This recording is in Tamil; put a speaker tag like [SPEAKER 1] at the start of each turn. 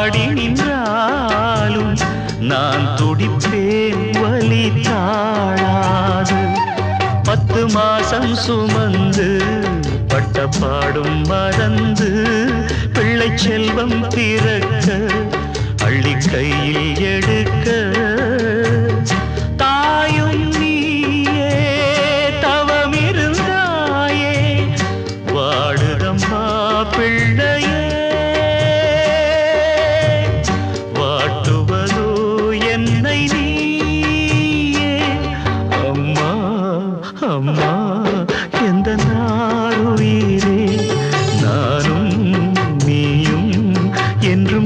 [SPEAKER 1] பாடி நின்றாலும் நான் துடிப்பேன் வலி தாழாது 10 மாசம் சுமந்து பட்ட பாடும் மறந்து பிள்ளை செல்வம் பிறக்க அள்ளி கையில் எடுக்க